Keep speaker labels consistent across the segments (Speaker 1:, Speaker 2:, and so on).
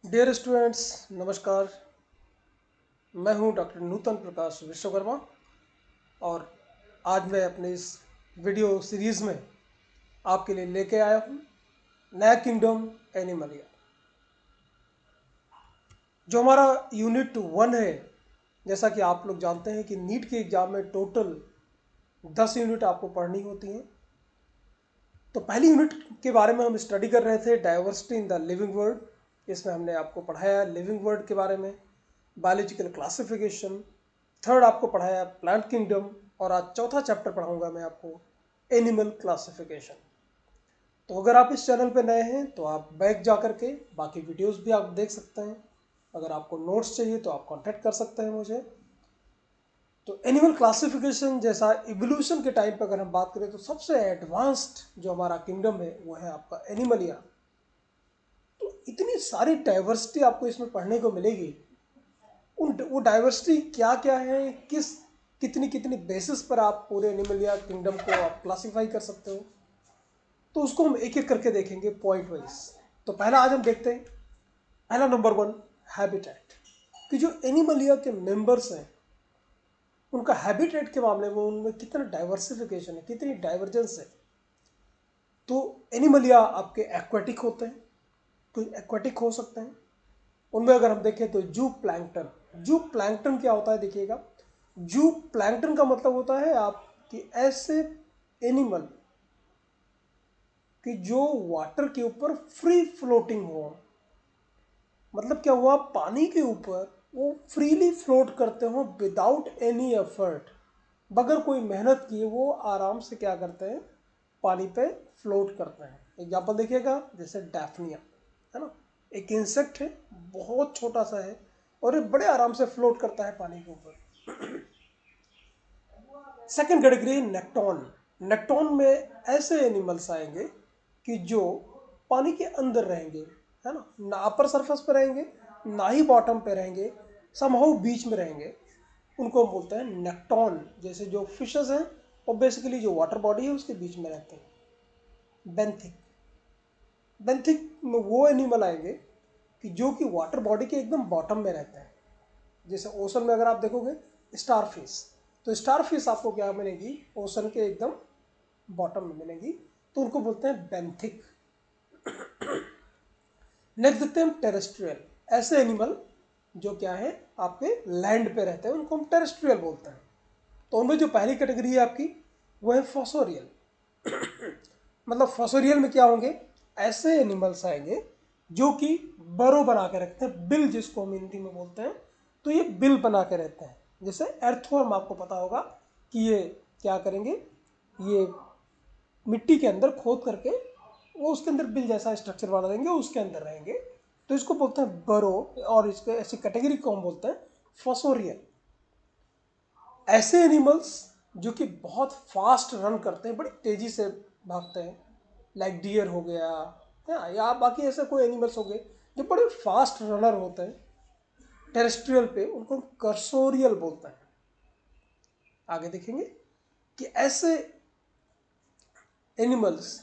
Speaker 1: Dear students, नमस्कार। मैं हूं डॉक्टर नूतन प्रकाश विश्वकर्मा और आज मैं अपने इस वीडियो सीरीज़ में आपके लिए लेके आया हूं नया किंगडम एनिमलिया। जो हमारा यूनिट 1 है, जैसा कि आप लोग जानते हैं कि नीट के एग्ज़ाम में टोटल 10 यूनिट आपको पढ़नी होती हैं। तो पहली यूनिट के बारे में हम स्टडी कर रहे थे, diversity in the living world. इसमें हमने आपको पढ़ाया लिविंग वर्ल्ड के बारे में, बायोलॉजिकल क्लासिफिकेशन। थर्ड आपको पढ़ाया प्लांट किंगडम और आज चौथा चैप्टर पढ़ाऊंगा मैं आपको एनिमल क्लासिफिकेशन। तो अगर आप इस चैनल पर नए हैं तो आप बैक जा करके बाकी वीडियोस भी आप देख सकते हैं। अगर आपको नोट्स चाहिए तो आप कांटेक्ट कर सकते हैं मुझे। तो एनिमल क्लासिफिकेशन जैसा इवोल्यूशन के टाइम पर अगर हम बात करें तो सबसे एडवांस्ड जो हमारा किंगडम है वो है आपका एनिमलिया। तो इतनी सारी डाइवर्सिटी आपको इसमें पढ़ने को मिलेगी। वो डाइवर्सिटी क्या क्या है, कितनी कितनी बेसिस पर आप पूरे एनिमलिया किंगडम को आप क्लासीफाई कर सकते हो, तो उसको हम एक एक करके देखेंगे पॉइंट वाइज। तो पहला आज हम देखते हैं, पहला नंबर 1 हैबिटेट। कि जो एनिमलिया के मेंबर्स हैं उनका हैबिटेट के मामले में उनमें कितना डाइवर्सिफिकेशन है, कितनी डाइवर्जेंस है। तो एनिमलिया आपके एक्वेटिक होते हैं, तो एक्वेटिक हो सकते हैं। उनमें अगर हम देखें तो जू प्लैंकटन। जू प्लैंकटन क्या होता है देखिएगा। जू प्लैंकटन का मतलब होता है आपकी ऐसे एनिमल कि जो वाटर के ऊपर फ्री फ्लोटिंग हो। मतलब क्या हुआ, पानी के ऊपर वो फ्रीली फ्लोट करते हो विदाउट एनी एफर्ट, बगैर कोई मेहनत किए वो आराम से क्या करते हैं, पानी पे फ्लोट करते हैं। एग्जाम्पल देखिएगा, जैसे डैफनिया है ना, एक इंसेक्ट है, बहुत छोटा सा है और ये बड़े आराम से फ्लोट करता है पानी के ऊपर। Second category nekton. नेक्टॉन में ऐसे एनिमल्स आएंगे कि जो पानी के अंदर रहेंगे, है ना अपर सरफेस पे रहेंगे ना ही बॉटम पे रहेंगे, समहाउ बीच में रहेंगे। उनको हम बोलते हैं नेक्टॉन। जैसे जो फिशेस हैं वो बेसिकली जो वाटर बॉडी है उसके बीच में रहते हैं। बेंथिक। बेंथिक में वो एनिमल आएंगे कि जो कि वाटर बॉडी के एकदम बॉटम में रहते हैं। जैसे ओशन में अगर आप देखोगे स्टारफिश, तो स्टारफिश आपको क्या मिलेगी, ओशन के एकदम बॉटम में मिलेगी, तो उनको बोलते हैं बेंथिक। नेक्स्ट देखते हैं हम टेरेस्ट्रियल। ऐसे एनिमल जो क्या है आपके लैंड पे रहते हैं उनको हम टेरेस्ट्रियल बोलते हैं। तो उनमें जो पहली कैटेगरी है आपकी वो है फॉसोरियल। मतलब फॉसोरियल में क्या होंगे, ऐसे एनिमल्स आएंगे जो कि बरो बना के रखते हैं, बिल जिसको हम हिंदी में बोलते हैं। तो ये बिल बना के रहते हैं। जैसे एर्थवर्म आपको पता होगा कि ये क्या करेंगे, ये मिट्टी के अंदर खोद करके वो उसके अंदर बिल जैसा स्ट्रक्चर बना देंगे, उसके अंदर रहेंगे। तो इसको बोलते हैं बरो, और इसके ऐसी कैटेगरी को हम बोलते हैं फॉसोरियल। ऐसे एनिमल्स जो कि बहुत फास्ट रन करते हैं, बड़ी तेज़ी से भागते हैं, लाइक डियर हो गया या बाकी ऐसे कोई एनिमल्स हो गए जो बड़े फास्ट रनर होते हैं टेरेस्ट्रियल पे, उनको हम कर्सोरियल बोलते हैं। आगे देखेंगे कि ऐसे एनिमल्स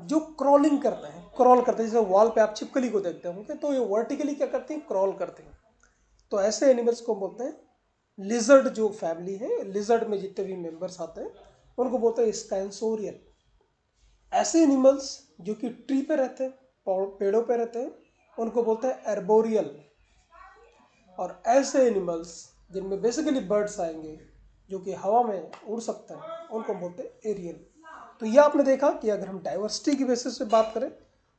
Speaker 1: जो क्रॉलिंग करते हैं, क्रॉल करते हैं, जैसे वॉल पे आप छिपकली को देखते होंगे तो ये वर्टिकली क्या करते हैं, क्रॉल करते हैं। तो ऐसे एनिमल्स को बोलते हैं लिजर्ड। जो फैमिली है लिजर्ड में जितने भी मेंबर्स आते हैं उनको बोलते हैं स्कैंसोरियल। ऐसे एनिमल्स जो कि ट्री पे रहते हैं, पेड़ों पे रहते हैं, उनको बोलते हैं एर्बोरियल। और ऐसे एनिमल्स जिनमें बेसिकली बर्ड्स आएंगे जो कि हवा में उड़ सकते हैं उनको बोलते हैं एरियल। तो ये आपने देखा कि अगर हम डाइवर्सिटी की बेसिस पे बात करें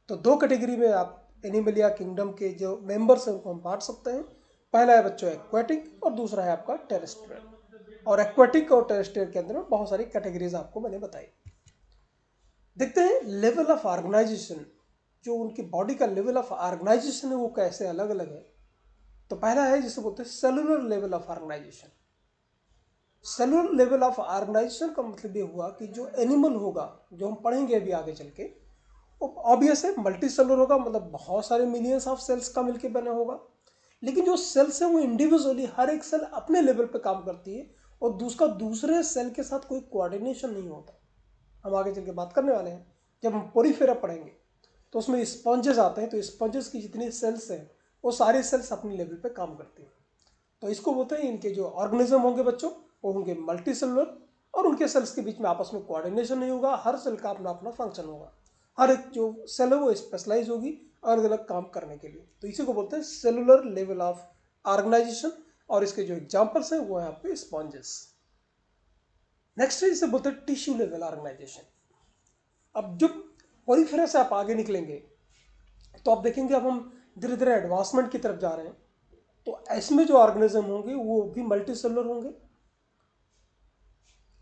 Speaker 1: तो दो कैटेगरी में आप एनिमलिया किंगडम के जो मेंबर्स हैं उनको हम बांट सकते हैं। पहला है बच्चों एक्वेटिक और दूसरा है आपका टेरेस्ट्रियल। और एक्वेटिक और टेरेस्ट्रियल के अंदर में बहुत सारी कैटेगरीज आपको मैंने बताई। देखते हैं लेवल ऑफ ऑर्गेनाइजेशन। जो उनकी बॉडी का लेवल ऑफ ऑर्गेनाइजेशन है वो कैसे अलग अलग है। तो पहला है जिसे बोलते हैं cellular level of organization. Cellular level of organization का मतलब ये हुआ कि जो एनिमल होगा, जो हम पढ़ेंगे अभी आगे चल के, वो ऑब्वियस है मल्टी सेलुलर होगा, मतलब बहुत सारे मिलियंस ऑफ सेल्स का मिलकर बना होगा। लेकिन जो सेल्स है वो इंडिविजुअली हर एक सेल अपने लेवल पे काम करती है और दूसरा दूसरे सेल के साथ कोई कोऑर्डिनेशन नहीं होता। हम आगे चल के बात करने वाले हैं जब हम पोरीफेरा पढ़ेंगे। तो उसमें स्पॉन्जेस आते हैं, तो स्पॉन्जेस की जितनी सेल्स हैं वो सारे सेल्स अपनी लेवल पे काम करती हैं। तो इसको बोलते हैं, इनके जो ऑर्गेनिज्म होंगे बच्चों वो होंगे मल्टी सेलुलर, और उनके सेल्स के बीच में आपस में कोऑर्डिनेशन नहीं होगा, हर सेल का अपना अपना फंक्शन होगा, हर एक जो सेल है वो स्पेशलाइज होगी अलग अलग काम करने के लिए। तो इसी को बोलते हैं सेलुलर लेवल ऑफ ऑर्गेनाइजेशन, और इसके जो एग्जाम्पल्स हैं वो है आपके स्पॉन्जेस। नेक्स्ट है इसे बोलते हैं टिश्यू लेवल ऑर्गेनाइजेशन। अब जब पॉलीफेरा से आप आगे निकलेंगे तो आप देखेंगे अब हम धीरे धीरे एडवांसमेंट की तरफ जा रहे हैं। तो इसमें जो ऑर्गेनिज्म होंगे वो भी मल्टी सेलुलर होंगे,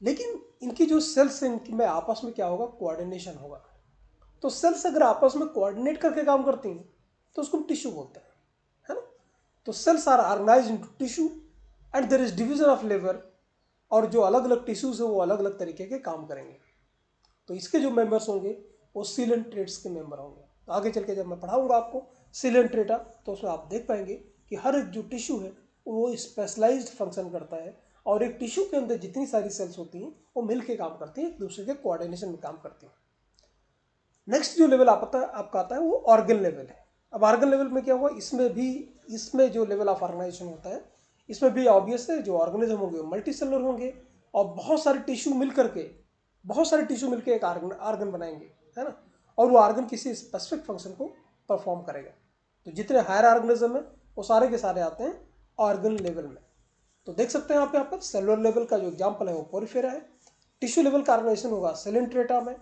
Speaker 1: लेकिन इनकी जो सेल्स हैं इनकी में आपस में क्या होगा, कोऑर्डिनेशन होगा। तो सेल्स अगर आपस में कोऑर्डिनेट करके काम करती हैं तो उसको हम टिश्यू बोलते हैं, है ना। तो cells are organized into tissue and there is division of labour, और जो अलग अलग टिश्यूज है वो अलग अलग तरीके के काम करेंगे। तो इसके जो मेंबर्स होंगे वो सील एंड ट्रेट्स के मेंबर होंगे। तो आगे चल के जब मैं पढ़ाऊंगा आपको सील एंड ट्रेटा, तो उसमें आप देख पाएंगे कि हर एक जो टिश्यू है वो स्पेशलाइज्ड फंक्शन करता है, और एक टिश्यू के अंदर जितनी सारी सेल्स होती हैं वो मिल के काम करती हैं, एक दूसरे के कोऑर्डिनेशन में काम करती हैं। नेक्स्ट जो लेवल आपका आता है वो ऑर्गन लेवल है। अब ऑर्गन लेवल में क्या हुआ, इसमें जो लेवल ऑफ ऑर्गेनाइजेशन होता है इसमें भी ऑब्वियस है जो ऑर्गेनिज्म होंगे मल्टी सेलुलर होंगे, और बहुत सारे टिश्यू मिलकर एक आर्गन बनाएंगे, है ना। और वो आर्गन किसी स्पेसिफिक फंक्शन को परफॉर्म करेगा। तो जितने हायर ऑर्गेनिज्म है वो सारे के सारे आते हैं ऑर्गन लेवल में। तो देख सकते हैं आप यहाँ पर सेलुलर लेवल का जो एग्जाम्पल है वो पोरिफेरा है। टिश्यू लेवल का ऑर्गेनाइजेशन होगा सेल एंड ट्रेटा में।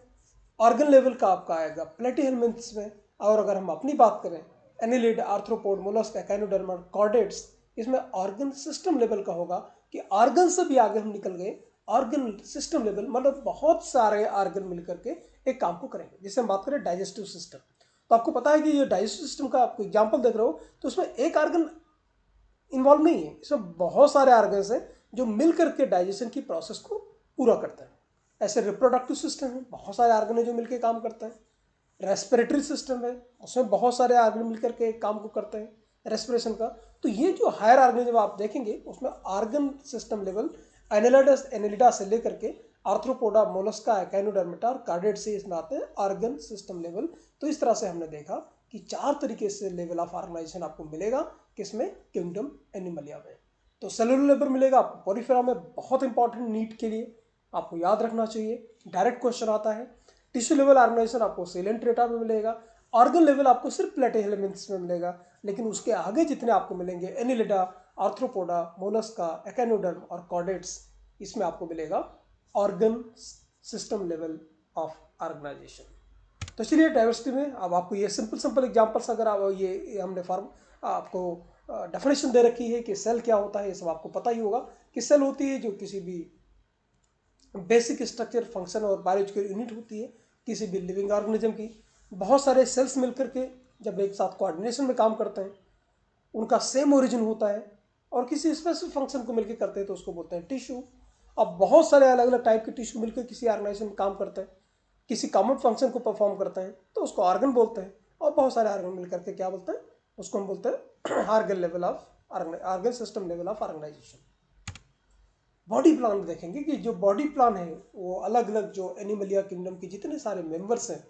Speaker 1: ऑर्गन लेवल का आपका आएगा प्लेटीहेल्मिन्थ्स में। और अगर हम अपनी बात करें एनिलिड, आर्थ्रोपोड, मोलस्क, एकाइनोडर्मा, कॉर्डेट्स, इसमें ऑर्गन सिस्टम लेवल का होगा कि ऑर्गन से भी आगे हम निकल गए, ऑर्गन सिस्टम लेवल मतलब बहुत सारे ऑर्गन मिलकर के एक काम को करेंगे। जैसे हम बात करें डाइजेस्टिव सिस्टम, तो आपको पता है कि ये डाइजेस्टिव सिस्टम का आपको एग्जाम्पल देख रहे हो तो उसमें एक ऑर्गन इन्वॉल्व नहीं है, इसमें बहुत सारे ऑर्गन्स हैं जो मिल करके डाइजेशन की प्रोसेस को पूरा करते हैं। ऐसे रिप्रोडक्टिव सिस्टम है, बहुत सारे ऑर्गन है जो मिलकर काम करते हैं। रेस्पिरेटरी सिस्टम है, उसमें बहुत सारे ऑर्गन मिलकर के काम को करते हैं रेस्पिरेशन का। तो ये जो हायर ऑर्गन जब आप देखेंगे उसमें ऑर्गन सिस्टम लेवल एनेलिडा से लेकर के आर्थ्रोपोडा, मोलस्का, एकाइनोडर्मेटा और कार्डेट से इसमें आते हैं ऑर्गन सिस्टम लेवल। तो इस तरह से हमने देखा कि 4 तरीके से लेवल ऑफ ऑर्गेनाइजेशन आपको मिलेगा, किसमें, किंगडम एनिमलिया में। तो सेलुलर लेवल मिलेगा आपको पोरिफेरा में, बहुत इंपॉर्टेंट नीट के लिए आपको याद रखना चाहिए, डायरेक्ट क्वेश्चन आता है। टिश्यू लेवल ऑर्गेनाइजेशन आपको सेल एंड ट्रेटा में मिलेगा। ऑर्गन लेवल आपको सिर्फ प्लेटीहेल्मिन्थ्स में मिलेगा, लेकिन उसके आगे जितने आपको मिलेंगे एनिलिडा, आर्थ्रोपोडा, मोलस्का, एकाइनोडर्म और कॉर्डेट्स, इसमें आपको मिलेगा organ system level of organization. तो चलिए डाइवर्सिटी में अब आपको ये सिंपल एग्जांपल्स, अगर आप ये हमने फॉर्म आपको डेफिनेशन दे रखी है कि सेल क्या होता है, ये सब आपको पता ही होगा कि सेल होती है जो किसी भी बेसिक स्ट्रक्चर, फंक्शन और बायोलॉजिकल यूनिट होती है किसी भी लिविंग ऑर्गेनिज्म की। बहुत सारे सेल्स मिलकर के जब एक साथ कोऑर्डिनेशन में काम करते हैं, उनका सेम ओरिजिन होता है और किसी स्पेसिफिक फंक्शन को मिलकर करते हैं तो उसको बोलते हैं टिश्यू। अब बहुत सारे अलग अलग टाइप के टिश्यू मिलकर किसी ऑर्गेनाइजेशन में काम करते हैं, किसी कॉमन फंक्शन को परफॉर्म करते हैं तो उसको ऑर्गन बोलते हैं। और बहुत सारे ऑर्गन मिलकर के क्या बोलते हैं, उसको हम बोलते हैं organ level of organ system level of organization. Body plan देखेंगे कि जो बॉडी प्लान है वो अलग अलग जो एनिमलिया किंगडम के जितने सारे मेंबर्स हैं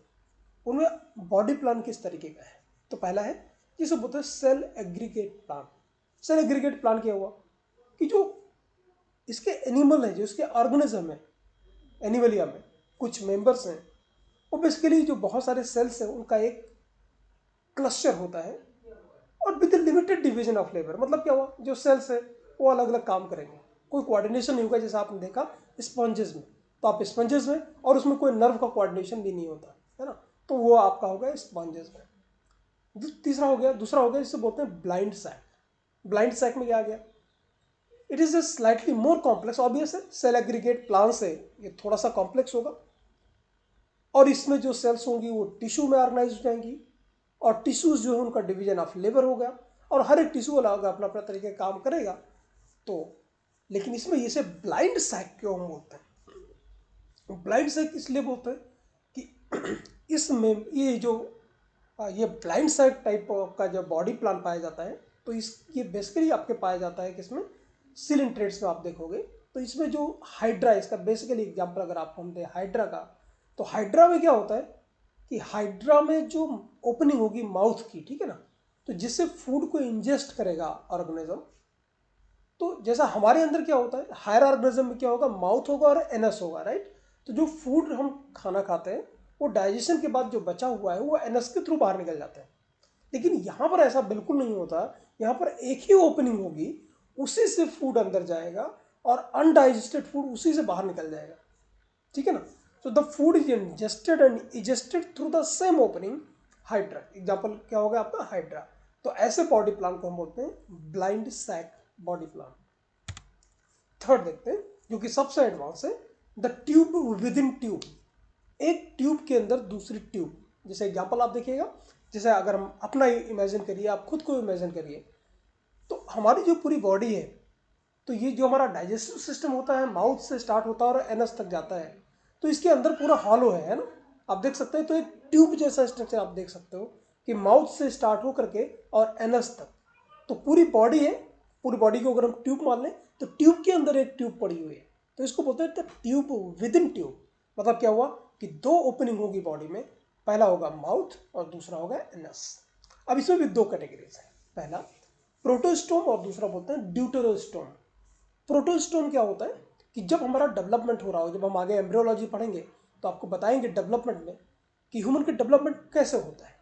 Speaker 1: उनमें बॉडी प्लान किस तरीके का है। तो पहला है जिसे बोलते हैं cell aggregate plan. Cell aggregate plan क्या हुआ कि जो इसके एनिमल है, जो इसके ऑर्गेनिज्म है एनिमलिया में कुछ मेंबर्स हैं, वो बेसिकली जो बहुत सारे सेल्स हैं उनका एक क्लस्टर होता है और with limited division of labour. मतलब क्या हुआ, जो सेल्स है वो अलग अलग काम करेंगे, कोई कोऑर्डिनेशन नहीं होगा। जैसा आपने देखा स्पंजेस में, तो आप स्पंजेस में और उसमें कोई नर्व का कोऑर्डिनेशन भी नहीं होता है ना, तो वो आपका होगा स्पंजेस में। दूसरा हो गया जिसे बोलते हैं ब्लाइंड सैक। ब्लाइंड सैक में क्या आ गया, it is a slightly more complex, obvious है सेल एग्रीगेट प्लान से ये थोड़ा सा कॉम्प्लेक्स होगा, और इसमें जो सेल्स होंगी वो टिश्यू में ऑर्गेनाइज हो जाएंगी, और टिश्यूज जो है उनका डिवीजन ऑफ लेबर हो गया, और हर एक टिश्यू अलग अपना अपना तरीके का काम करेगा। तो लेकिन इसमें इसे ब्लाइंड सैक क्यों बोलते हैं, ब्लाइंड सैक इसलिए बोलते हैं कि इसमें ये ब्लाइंड सैक टाइप का जो बॉडी प्लान पाया जाता है, तो ये बेसिकली आपके पाया जाता है कि इसमें सिलेंट्रेट्स में आप देखोगे तो इसमें जो हाइड्रा, इसका बेसिकली एग्जांपल अगर आपको हम दें हाइड्रा का, तो हाइड्रा में क्या होता है कि हाइड्रा में जो ओपनिंग होगी माउथ की, ठीक है ना, तो जिससे फूड को इंजेस्ट करेगा ऑर्गेनिज्म, तो जैसा हमारे अंदर क्या होता है, हायर ऑर्गेनिज्म में क्या होगा, माउथ होगा और एनस होगा, राइट। तो जो फूड हम खाना खाते हैं वो डाइजेशन के बाद जो बचा हुआ है वो एनस के थ्रू बाहर निकल जाता है। लेकिन यहाँ पर ऐसा बिल्कुल नहीं होता, यहाँ पर एक ही ओपनिंग होगी, उसी से फूड अंदर जाएगा और अनडाइजेस्टेड फूड उसी से बाहर निकल जाएगा, ठीक है ना। So the food is ingested and egested through the same opening, Hydra. Example क्या होगा आपका, हाइड्रा। तो ऐसे बॉडी प्लान को हम बोलते हैं blind sac body plan. Third देखते हैं जो कि सबसे एडवांस है, the tube within tube. एक ट्यूब के अंदर दूसरी ट्यूब। जैसे एग्जाम्पल आप देखिएगा, जैसे अगर हम अपना इमेजिन करिए, आप खुद को इमेजिन करिए, तो हमारी जो पूरी बॉडी है, तो ये जो हमारा डाइजेस्टिव सिस्टम होता है माउथ से स्टार्ट होता है और एनस तक जाता है, तो इसके अंदर पूरा हॉलो है ना, आप देख सकते हैं। तो एक ट्यूब जैसा स्ट्रक्चर आप देख सकते हो कि माउथ से स्टार्ट हो करके और एनस तक, तो पूरी बॉडी है। पूरी बॉडी को अगर हम ट्यूब मान लें, तो ट्यूब के अंदर एक ट्यूब पड़ी हुई है, तो इसको बोलते हैं ट्यूब विद इन ट्यूब। मतलब क्या हुआ कि दो ओपनिंग होगी बॉडी में, पहला होगा माउथ और दूसरा होगा एनस। अब इसमें भी दो कैटेगरीज है, पहला प्रोटोस्टोम और दूसरा बोलते हैं ड्यूटेरोस्टोम। प्रोटोस्टोम क्या होता है कि जब हमारा डेवलपमेंट हो रहा हो, जब हम आगे एम्ब्रियोलॉजी पढ़ेंगे तो आपको बताएंगे डेवलपमेंट में कि ह्यूमन का डेवलपमेंट कैसे होता है।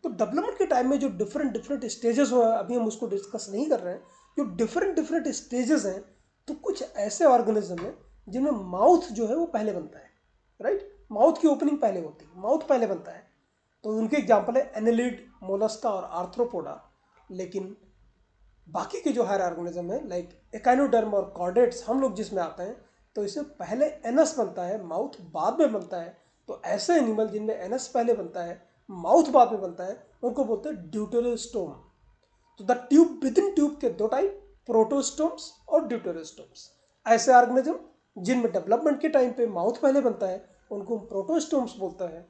Speaker 1: तो डेवलपमेंट के टाइम में जो डिफरेंट डिफरेंट स्टेजेस हो, अभी हम उसको डिस्कस नहीं कर रहे हैं, जो डिफरेंट डिफरेंट स्टेजेस हैं, तो कुछ ऐसे ऑर्गेनिज्म हैं जिनमें माउथ जो है वो पहले बनता है, राइट। माउथ की ओपनिंग पहले होती है, माउथ पहले बनता है। तो उनके एग्जाम्पल है एनेलिड, मोलस्का और आर्थ्रोपोडा। लेकिन बाकी के जो हायर ऑर्गेनिज्म है लाइक एकाइनोडर्म और कॉर्डेट्स, हम लोग जिसमें आते हैं, तो इसमें पहले एनस बनता है, माउथ बाद में बनता है। तो ऐसे एनिमल जिनमें एनस पहले बनता है, माउथ बाद में बनता है, उनको बोलते हैं ड्यूटेरोस्टोम। तो the tube within tube के दो टाइप, प्रोटोस्टोम्स और ड्यूटेरोस्टोम्स। ऐसे ऑर्गेनिज्म जिनमें डेवलपमेंट के टाइम पे माउथ पहले बनता है, उनको प्रोटोस्टोम्स बोलते हैं।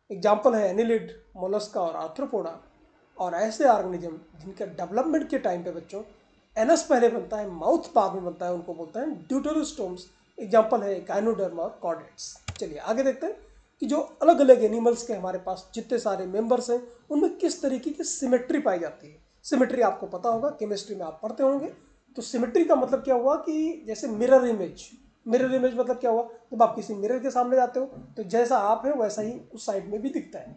Speaker 1: एग्जाम्पल है एनिलिड, मोलस्का और आर्थ्रोपोडा। और ऐसे ऑर्गेनिज्म जिनके डेवलपमेंट के टाइम पे बच्चों एनस पहले बनता है, माउथ बाद में बनता है, उनको बोलते हैं ड्यूटेरोस्टोम्स। एग्जाम्पल है गाइनोडर्म और कॉर्डेट्स। चलिए आगे देखते हैं कि जो अलग अलग एनिमल्स के हमारे पास जितने सारे मेंबर्स हैं, उनमें किस तरीके की सिमेट्री पाई जाती है। सिमेट्री आपको पता होगा, केमिस्ट्री में आप पढ़ते होंगे। तो सिमेट्री का मतलब क्या हुआ कि जैसे मिरर इमेज। मिरर इमेज मतलब क्या हुआ, जब आप किसी मिरर के सामने जाते हो तो जैसा आप है वैसा ही उस साइड में भी दिखता है।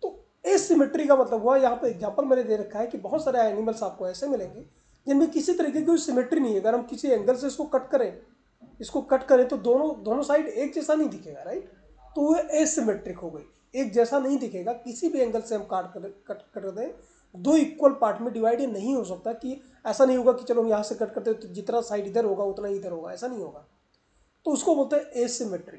Speaker 1: तो एसिमेट्री का मतलब हुआ, यहाँ पे एग्जांपल मैंने दे रखा है कि बहुत सारे एनिमल्स आपको ऐसे मिलेंगे जिनमें किसी तरीके की सिमेट्री नहीं है। अगर हम किसी एंगल से इसको कट करें तो दोनों दोनों साइड एक जैसा नहीं दिखेगा, राइट। तो वो एसिमेट्रिक हो गई, एक जैसा नहीं दिखेगा। किसी भी एंगल से हम कट कर दें, दो इक्वल पार्ट में डिवाइड नहीं हो सकता। कि ऐसा नहीं होगा कि चलो हम यहाँ से कट करते तो जितना साइड इधर होगा उतना इधर होगा, ऐसा नहीं होगा। तो उसको बोलते हैं एसिमेट्री।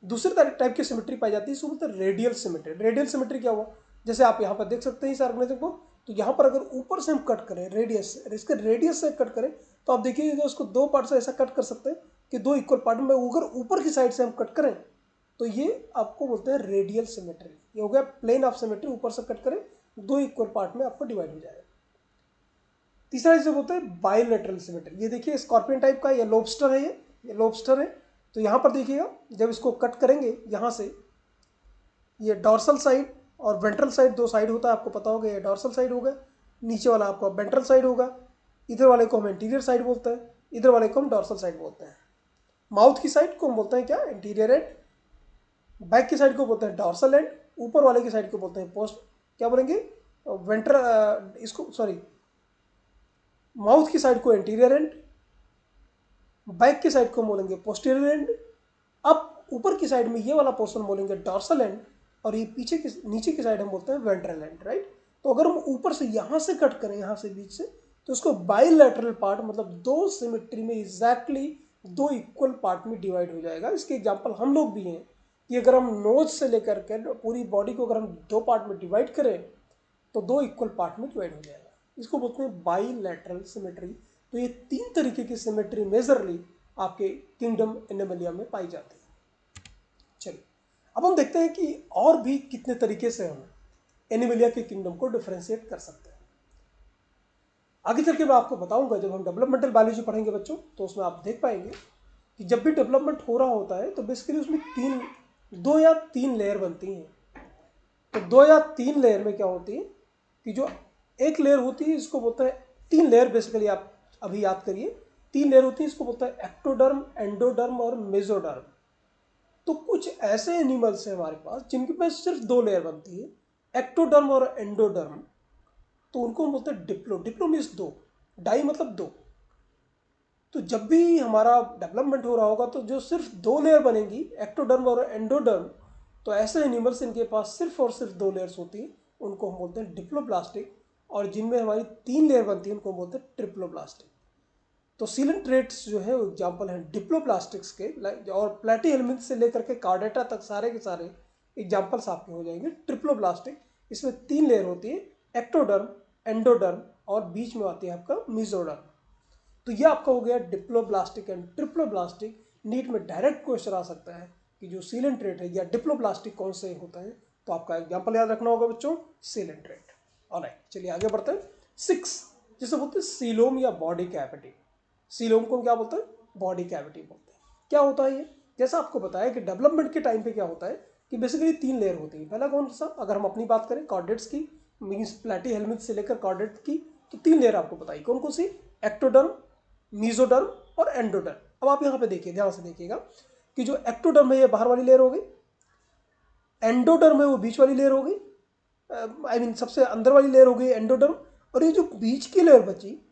Speaker 1: दूसरे टाइप की सिमेट्री पाई जाती है, इसको बोलते हैं रेडियल सिमेट्री। रेडियल सिमेट्री क्या हुआ, जैसे आप यहाँ पर देख सकते हैं इस ऑर्गेनिज्म को, तो यहाँ पर अगर ऊपर से हम कट करें रेडियस से, इसके रेडियस से कट करें, तो आप देखिए उसको दो पार्ट से ऐसा कट कर सकते हैं कि दो इक्वल पार्ट में। अगर ऊपर की साइड से हम कट करें तो ये आपको बोलते हैं रेडियल सिमेट्री। ये हो गया प्लेन ऑफ सिमेट्री, ऊपर से कट करें दो इक्वल पार्ट में आपको डिवाइड हो जाएगा। तीसरा चीज़ बोलते हैं बाइलेटरल सिमेट्री। ये देखिए स्कॉर्पियन टाइप का, ये लॉबस्टर है, ये लॉबस्टर है। तो यहाँ पर देखिएगा जब इसको कट करेंगे यहाँ से, ये डॉर्सल साइड और वेंट्रल साइड, दो साइड होता है, आपको पता होगा। ये डॉर्सल साइड होगा, नीचे वाला आपका वेंट्रल साइड होगा। इधर वाले को हम इंटीरियर साइड बोलते हैं, इधर वाले को हम डॉर्सल साइड बोलते हैं। माउथ की साइड को हम बोलते हैं क्या, इंटीरियर एंड। बैक की साइड को बोलते हैं डॉर्सल एंड। ऊपर वाले की साइड को बोलते हैं पोस्ट, क्या बोलेंगे, वेंट्रल, इसको सॉरी, माउथ की साइड को इंटीरियर एंड, बैक की साइड को बोलेंगे पोस्टीरियर एंड। अब ऊपर की साइड में ये वाला पोर्शन बोलेंगे डॉर्सल एंड, और ये पीछे की नीचे की साइड हम बोलते हैं वेंट्रल एंड, राइट। तो अगर हम ऊपर से यहाँ से कट करें, यहाँ से बीच से, तो इसको बाइलैटरल पार्ट, मतलब दो सिमेट्री में एग्जैक्टली दो इक्वल पार्ट में डिवाइड हो जाएगा। इसके एग्जाम्पल हम लोग भी हैं कि अगर हम नोज से लेकर के पूरी बॉडी को अगर हम दो पार्ट में डिवाइड करें तो दो इक्वल पार्ट में डिवाइड हो जाएगा। इसको बोलते हैं बाइलैटरल सिमेट्री। तो ये तीन तरीके की सिमेट्री मेजरली आपके किंगडम एनिमलिया में पाई जाती है। चलिए अब हम देखते हैं कि और भी कितने तरीके से हम एनिमलिया के किंगडम को डिफरेंशिएट कर सकते हैं। आगे चल के मैं आपको बताऊंगा, जब हम डेवलपमेंटल बायोलॉजी पढ़ेंगे बच्चों, तो उसमें आप देख पाएंगे कि जब भी डेवलपमेंट हो रहा होता है तो बेसिकली उसमें दो या तीन लेयर बनती हैं। तो 2 या 3 लेयर में क्या होती है कि जो एक लेयर होती है इसको बोलते हैं, 3 लेयर बेसिकली आप अभी याद करिए, 3 लेयर होती है, इसको बोलते हैं एक्टोडर्म, एंडोडर्म और मेसोडर्म। तो कुछ ऐसे एनिमल्स हैं हमारे पास जिनके पास सिर्फ 2 लेयर बनती है, एक्टोडर्म और एंडोडर्म। तो उनको हम बोलते हैं डिप्लो। डिप्लो मीन्स 2, डाई मतलब 2। तो जब भी हमारा डेवलपमेंट हो रहा होगा तो जो सिर्फ 2 लेयर बनेंगी, एक्टोडर्म और एंडोडर्म, तो ऐसे एनिमल्स इनके पास सिर्फ और सिर्फ 2 लेयर्स होती हैं, उनको हम बोलते हैं डिप्लोब्लास्टिक। और जिनमें हमारी 3 लेयर बनती है उनको हम बोलते हैं ट्रिप्लोब्लास्टिक। तो सीलेंट्रेट्स जो है वो एग्जाम्पल हैं डिप्लोब्लास्टिक्स के, और प्लेटीहेल्मिन्थ से लेकर के कार्डेटा तक सारे के सारे एग्जाम्पल्स आपके हो जाएंगे ट्रिप्लोब्लास्टिक। इसमें 3 लेयर होती है, एक्टोडर्म, एंडोडर्म और बीच में आती है आपका मेसोडर्म। तो ये आपका हो गया डिप्लोब्लास्टिक एंड ट्रिप्लोब्लास्टिक। नीट में डायरेक्ट क्वेश्चन आ सकता है कि जो सीलेंट्रेट है या डिप्लोब्लास्टिक कौन से होता है, तो आपका एग्जाम्पल याद रखना होगा बच्चों, सीलेंट्रेट। ऑलराइट, चलिए आगे बढ़ते हैं। 6 जिसे बोलते हैं सीलोम या बॉडी कैविटी। सीलोम को क्या बोलते हैं? बॉडी कैविटी बोलते हैं। क्या होता है ये? जैसा आपको बताया कि डेवलपमेंट के टाइम पे क्या होता है कि बेसिकली 3 लेयर होती है। पहला कौन सा, अगर हम अपनी बात करें कॉर्डेट्स की, मीन्स प्लेटीहेल्मिन्थ से लेकर कॉर्डेट की, तो 3 लेयर आपको बताई कौन कौन सी, एक्टोडर्म, मेसोडर्म और एंडोडर्म। अब आप यहाँ पे देखिए, ध्यान से देखिएगा कि जो एक्टोडर्म है ये बाहर वाली लेयर हो गई, एंडोडर्म है वो बीच वाली लेयर हो गई, आई मीन सबसे अंदर वाली लेयर हो गई एंडोडर्म, और ये जो बीच की लेयर बची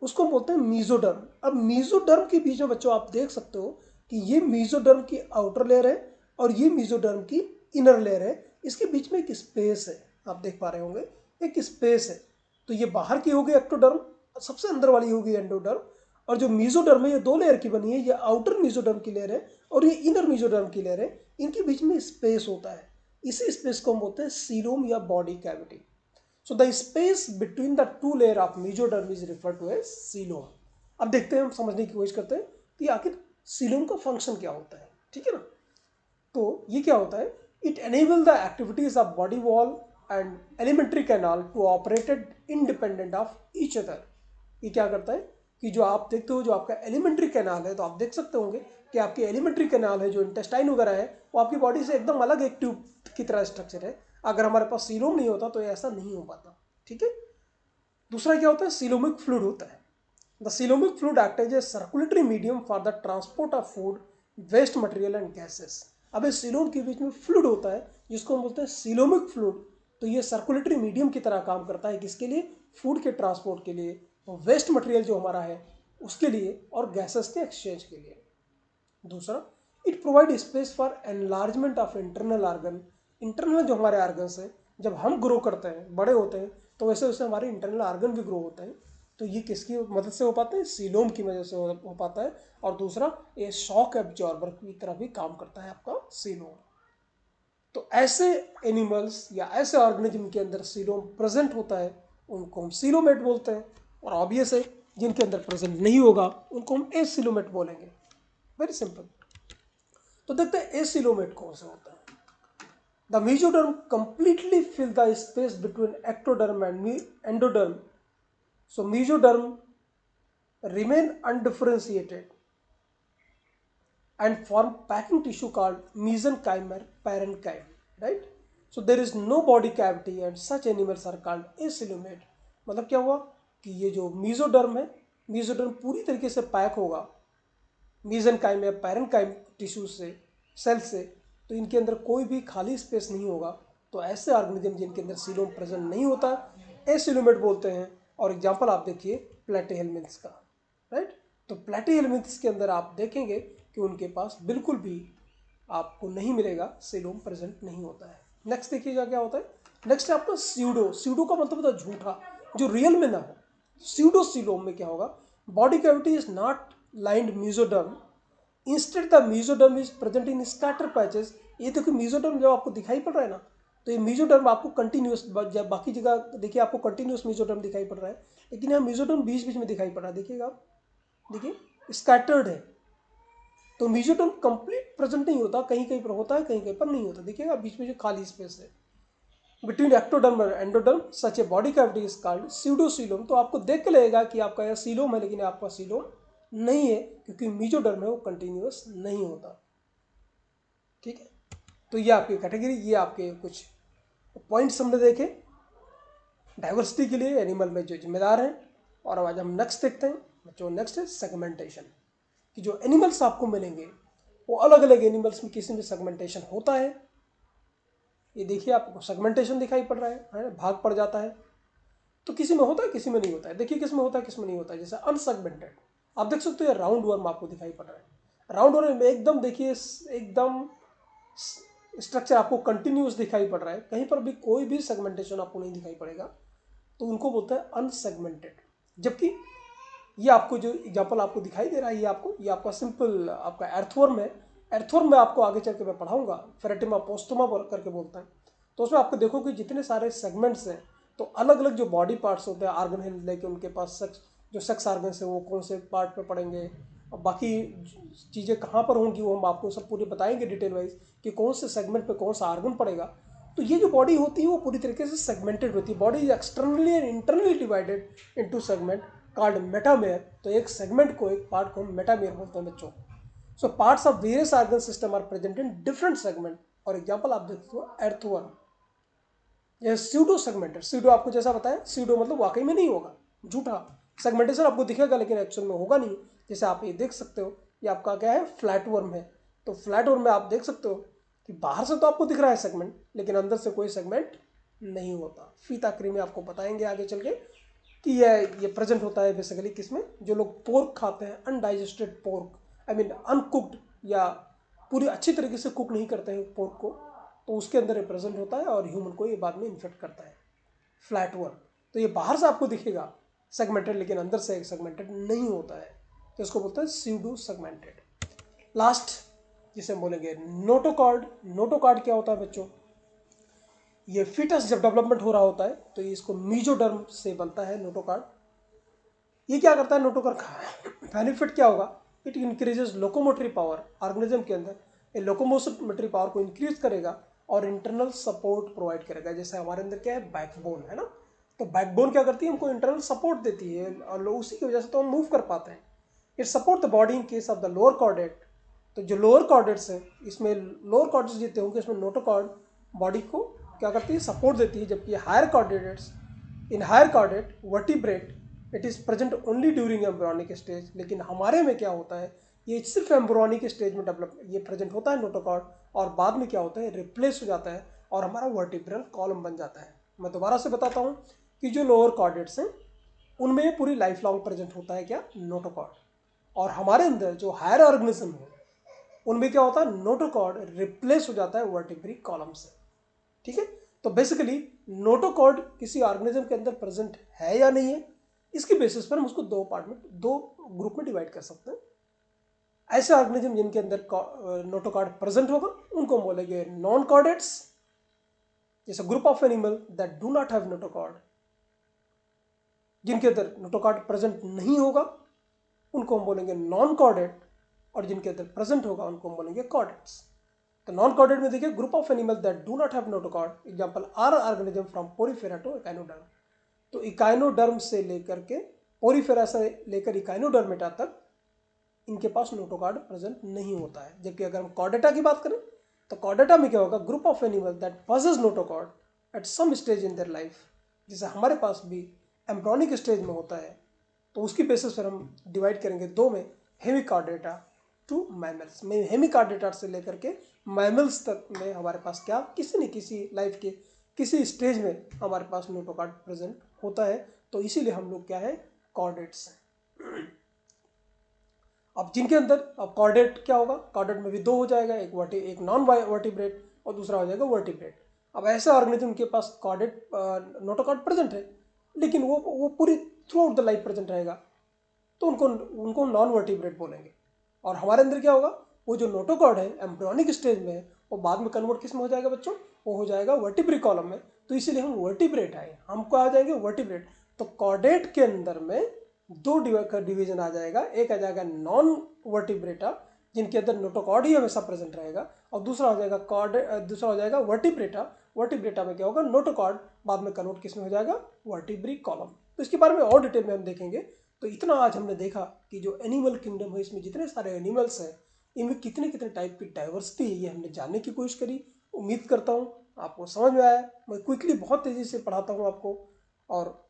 Speaker 1: उसको बोलते हैं मेसोडर्म। अब मेसोडर्म के बीच में बच्चों आप देख सकते हो कि ये मेसोडर्म की आउटर लेयर है और ये मेसोडर्म की इनर लेयर है। इसके बीच में एक स्पेस है, आप देख पा रहे होंगे, एक स्पेस है। तो ये बाहर की होगी एक्टोडर्म, सबसे अंदर वाली होगी एंडोडर्म, और जो मेसोडर्म है ये 2 लेयर की बनी है, ये आउटर मेसोडर्म की लेयर है और ये इनर मेसोडर्म की लेयर है। इनके बीच में स्पेस होता है, इसी स्पेस को हम बोलते हैं सीलोम या body cavity. So the space between the 2 layer of mesoderm is referred to as coelom। अब देखते हैं, हम समझने की कोशिश करते हैं कि आखिर सीलोम का फंक्शन क्या होता है, ठीक है ना। तो ये क्या होता है, it enable the activities of body wall and alimentary canal to operated independent of each other. ये क्या करता है कि जो आप देखते हो, जो आपका एलिमेंट्री कैनाल है, तो आप देख सकते होंगे कि आपकी एलिमेंट्री कैनाल है, जो इंटेस्टाइन वगैरह है, वो आपकी बॉडी से एकदम अलग एक ट्यूब की तरह स्ट्रक्चर है। अगर हमारे पास सीलोम नहीं होता तो ऐसा नहीं हो पाता, ठीक है। दूसरा क्या होता है, सीलोमिक फ्लूइड होता है। The coelomic fluid act as a circulatory medium for the transport of food, waste material and gases. अब इस सीलोम के बीच में फ्लूइड होता है जिसको हम बोलते हैं सीलोमिक फ्लूइड। तो ये सर्कुलेटरी मीडियम की तरह काम करता है, किसके लिए, फूड के ट्रांसपोर्ट के लिए, वेस्ट मटेरियल जो हमारा है उसके लिए, और गैसेस के एक्सचेंज के लिए। दूसरा, it provide space for enlargement of internal organ. Internal जो हमारे ऑर्गन्स हैं, जब हम ग्रो करते हैं, बड़े होते हैं, तो वैसे वैसे हमारे इंटरनल ऑर्गन भी ग्रो होते हैं। तो ये किसकी मदद से हो पाते हैं, सीलोम की वजह से हो पाता है। और दूसरा, ये शॉक एब्जॉर्बर की तरह भी काम करता है आपका सीलोम। तो ऐसे एनिमल्स या ऐसे ऑर्गेनिज्म के अंदर सीलोम प्रेजेंट होता है उनको हम सीलोमेट बोलते हैं, और ऑब्वियस है जिनके अंदर प्रेजेंट नहीं होगा उनको हम एसिलोमेट बोलेंगे। Very simple. तो देखते हैं एसिलोमेट कौन सा होता है। The mesoderm completely fill the space between ectoderm and endoderm. So mesoderm remain undifferentiated and form packing tissue called mesenchyme or parenchyme, right? So there is no body cavity and such animals are called acoelomate। मतलब क्या हुआ कि ये जो mesoderm है, mesoderm पूरी तरीके से पैक होगा मेसेनकाइम या पैरेनकाइम टिश्यू से, सेल से, तो इनके अंदर कोई भी खाली स्पेस नहीं होगा। तो ऐसे ऑर्गेनिज्म जिनके अंदर सीलोम प्रेजेंट नहीं होता, एसिलोमेट बोलते हैं। और एग्जांपल आप देखिए प्लेटीहेल्मिन्थ्स का, राइट। तो प्लेटीहेल्मिन्थ्स के अंदर आप देखेंगे कि उनके पास बिल्कुल भी आपको नहीं मिलेगा, सीलोम प्रेजेंट नहीं होता है। नेक्स्ट देखिएगा क्या होता है। नेक्स्ट है आपका स्यूडो। स्यूडो का मतलब होता है झूठा, जो रियल में ना हो। स्यूडो सीलोम में क्या होगा, body cavity is not lined mesoderm, instead the mesoderm is present in scatter patches। ये देखो mesoderm जब आपको दिखाई पड़ रहा है ना, तो ये mesoderm आपको कंटिन्यूस, बाकी जगह देखिए आपको कंटिन्यूस mesoderm दिखाई पड़ रहा है, लेकिन यहाँ mesoderm बीच बीच में दिखाई पड़ रहा है। देखिएगा आप, देखिए स्कैटर्ड है। तो mesoderm कंप्लीट प्रेजेंट नहीं होता, कहीं कहीं पर होता है, कहीं कहीं पर नहीं होता। देखिएगा बीच में जो खाली स्पेस है बिटवीन एक्टोडर्म और endoderm, such a body cavity is called pseudocoelom. तो आपको देख के लगेगा कि आपका यह सीलोम है, लेकिन आपका सीलोम नहीं है, क्योंकि मेसोडर्म है वो कंटिन्यूअस नहीं होता, ठीक है। तो ये आपकी कैटेगरी, ये आपके कुछ पॉइंट्स हमने देखे डाइवर्सिटी के लिए एनिमल में जो जिम्मेदार हैं। और आज हम नेक्स्ट देखते हैं बच्चों, नेक्स्ट है सेगमेंटेशन, कि जो एनिमल्स आपको मिलेंगे वो अलग अलग एनिमल्स में किसी में सेगमेंटेशन होता है। ये देखिए आपको सेगमेंटेशन दिखाई पड़ रहा है, भाग पड़ जाता है। तो किसी में होता है किसी में नहीं होता है। देखिए किस में होता है किस में नहीं होता है। जैसे अनसेगमेंटेड आप देख सकते हो, राउंड वर्म आपको दिखाई पड़ रहा है। राउंड वर्म में एकदम देखिए एकदम स्ट्रक्चर आपको कंटिन्यूस दिखाई पड़ रहा है, कहीं पर भी कोई भी सेगमेंटेशन आपको नहीं दिखाई पड़ेगा, तो उनको बोलते हैं अनसेगमेंटेड। जबकि ये आपको जो एग्जांपल आपको दिखाई दे रहा है, ये आपका सिंपल आपका एर्थवर्म है। एर्थवर्म में आपको आगे चल के मैं पढ़ाऊंगा, फेरेटिमा पोस्टोमा करके बोलता है। तो उसमें आपको देखो कि जितने सारे सेगमेंट्स हैं, तो अलग अलग जो बॉडी पार्ट्स होते हैं ऑर्गन लेके उनके पास सेक्स ऑर्गन्स है वो कौन से पार्ट पे पड़ेंगे, और बाकी चीज़ें कहाँ पर होंगी वो हम आपको सब पूरी बताएंगे डिटेल वाइज कि कौन से सेगमेंट पे कौन सा ऑर्गन पड़ेगा। तो ये जो बॉडी होती है वो पूरी तरीके से सेगमेंटेड होती है। Body is externally and internally divided into segment called metamere. तो एक सेगमेंट को, एक पार्ट को हम मेटामेयर बोलते हैं बच्चों। So parts of various organ system are present in different segment. और एग्जांपल आप देखते हो एर्थवर्म, यह स्यूडो सेगमेंटेड। स्यूडो आपको जैसा बताया, स्यूडो मतलब वाकई में नहीं होगा, झूठा। सेगमेंटेशन आपको दिखेगा लेकिन एक्चुअल में होगा नहीं। जैसे आप ये देख सकते हो, ये आपका क्या है, फ्लैट वर्म है। तो फ्लैट वर्म में आप देख सकते हो कि बाहर से तो आपको दिख रहा है सेगमेंट, लेकिन अंदर से कोई सेगमेंट नहीं होता। फीताक्री में आपको बताएंगे आगे चल के कि ये प्रेजेंट होता है बेसिकली किसमें, जो लोग पोर्क खाते हैं, undigested pork, I mean uncooked, या पूरी अच्छी तरीके से कुक नहीं करते हैं पोर्क को, तो उसके अंदर ये प्रेजेंट होता है और ह्यूमन को ये बाद में इन्फेक्ट करता है, फ्लैट वर्म। तो ये बाहर से आपको दिखेगा सेगमेंटेड, लेकिन अंदर से सेगमेंटेड नहीं होता है, तो इसको बोलते हैं स्यूडो सेगमेंटेड। लास्ट जिसे हम बोलेंगे नोटोकॉर्ड। नोटोकॉर्ड क्या होता है बच्चों, ये फीटस जब डेवलपमेंट हो रहा होता है तो इसको मीजोडर्म से बनता है नोटोकॉर्ड। ये क्या करता है नोटोकॉर्ड का बेनिफिट क्या होगा, it increases locomotory power organism के अंदर। ये लोकोमोटरी पावर को इंक्रीज करेगा और इंटरनल सपोर्ट प्रोवाइड करेगा। जैसे हमारे अंदर क्या है, बैकबोन है ना, तो बैकबोन क्या करती है, हमको इंटरनल सपोर्ट देती है और उसी की वजह से तो हम मूव कर पाते हैं। It support the body in case of the lower chordate. तो जो लोअर कॉर्डेट्स है, इसमें लोअर कॉर्डेट्स जितने होंगे इसमें नोटोकॉर्ड बॉडी को क्या करती है, सपोर्ट देती है। जबकि higher chordates, in higher chordate vertebrate it is present only during embryonic stage. लेकिन हमारे में क्या होता है, ये सिर्फ एम्ब्रियोनिक स्टेज में डेवलप ये प्रेजेंट होता है नोटोकॉर्ड, और बाद में क्या होता है, रिप्लेस हो जाता है और हमारा वर्टिब्रल कॉलम बन जाता है। मैं दोबारा से बताता हूँ कि जो लोअर कॉर्डेट्स हैं उनमें पूरी लाइफ लॉन्ग प्रेजेंट होता है क्या, नोटोकॉर्ड, और हमारे अंदर जो हायर ऑर्गेनिज्म है उनमें क्या होता है, नोटोकॉर्ड रिप्लेस हो जाता है वर्टिब्री कॉलम से। ठीक है, तो बेसिकली नोटोकॉर्ड किसी ऑर्गेनिज्म के अंदर प्रेजेंट है या नहीं है, इसके बेसिस पर हम उसको दो पार्ट में, दो ग्रुप में डिवाइड कर सकते हैं। ऐसे ऑर्गेनिज्म जिनके अंदर नोटोकॉर्ड प्रेजेंट होगा उनको हम बोलेंगे नॉन कॉर्डेट्स। जैसे group of animal that do not have notochord, जिनके अंदर नोटोकॉर्ड प्रेजेंट नहीं होगा उनको हम बोलेंगे नॉन कॉर्डेट, और जिनके अंदर प्रेजेंट होगा उनको हम बोलेंगे कॉर्डेट्स। तो नॉन कॉर्डेट में देखिए group of animal that do not have notochord, example are organism from Porifera to echinoderm. तो इकाइनोडर्म से लेकर के पोरीफेरा से लेकर इकाइनोडर्मेटा तक इनके पास नोटोकॉर्ड प्रेजेंट नहीं होता है। जबकि अगर हम कॉर्डेटा की बात करें तो कॉर्डेटा में क्या होगा, group of animal that possess notochord at some stage in their life, जैसे हमारे पास भी एम्ब्रियोनिक स्टेज में होता है। तो उसकी बेसिस पर हम डिवाइड करेंगे दो में, हेमिकॉर्डेटा टू मैमल्स में। हेमिकॉर्डेटा से लेकर के मैमल्स तक में हमारे पास क्या, किसी न किसी लाइफ के किसी स्टेज में हमारे पास नोटोकॉर्ड प्रेजेंट होता है। तो इसीलिए हम लोग क्या है, कॉर्डेट्स हैं। अब जिनके अंदर, अब कॉर्डेट क्या होगा, कॉर्डेट में भी दो हो जाएगा, एक नॉन वर्टिब्रेट और दूसरा हो जाएगा वर्टिब्रेट। अब ऐसे ऑर्गेनिज्म के पास कॉर्डेट नोटोकॉर्ड प्रेजेंट है, लेकिन वो पूरी through out the life present रहेगा, तो उनको नॉन वर्टिब्रेट बोलेंगे। और हमारे अंदर क्या होगा, वो जो नोटोकॉर्ड है एम्ब्रियोनिक स्टेज में है, वो बाद में कन्वर्ट किस में हो जाएगा बच्चों, वो हो जाएगा वर्टिब्री कॉलम में। तो इसीलिए हम वर्टिब्रेट आए, हमको आ जाएंगे वर्टिब्रेट। तो कॉर्डेट के अंदर में दो डिवीजन आ जाएगा, एक आ जाएगा नॉन वर्टिब्रेटा जिनके अंदर नोटोकॉर्ड ही हमेशा प्रेजेंट रहेगा, और दूसरा हो जाएगा दूसरा हो जाएगा वर्टिब्रेटा। वर्टिब्रेटा में क्या होगा, नोटोकॉर्ड बाद में कन्वर्ट किस में हो जाएगा, वर्टिब्री कॉलम। तो इसके बारे में और डिटेल में हम देखेंगे। तो इतना आज हमने देखा कि जो एनिमल किंगडम है इसमें जितने सारे एनिमल्स हैं इनमें कितने कितने टाइप की डाइवर्सिटी है, ये हमने जानने की कोशिश करी। उम्मीद करता हूँ आपको समझ में आया। मैं क्विकली बहुत तेज़ी से पढ़ाता हूँ आपको, और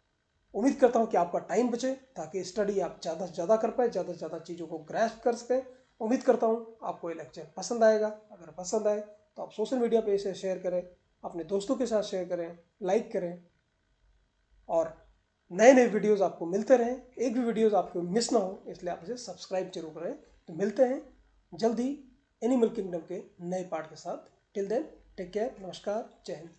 Speaker 1: उम्मीद करता हूँ कि आपका टाइम बचे ताकि स्टडी आप ज़्यादा से ज़्यादा कर पाए, ज़्यादा से ज़्यादा चीज़ों को ग्रैस्प कर सकें। उम्मीद करता हूँ आपको ये लेक्चर पसंद आएगा। अगर पसंद आए तो आप सोशल मीडिया पे इसे शेयर करें, अपने दोस्तों के साथ शेयर करें, लाइक करें, और नए नए वीडियोस आपको मिलते रहें। एक भी वीडियोस आपको मिस ना हो, इसलिए आप इसे सब्सक्राइब जरूर करें। तो मिलते हैं जल्द ही एनिमल किंगडम के नए पार्ट के साथ। टिल देन टेक केयर, नमस्कार, जय हिंद।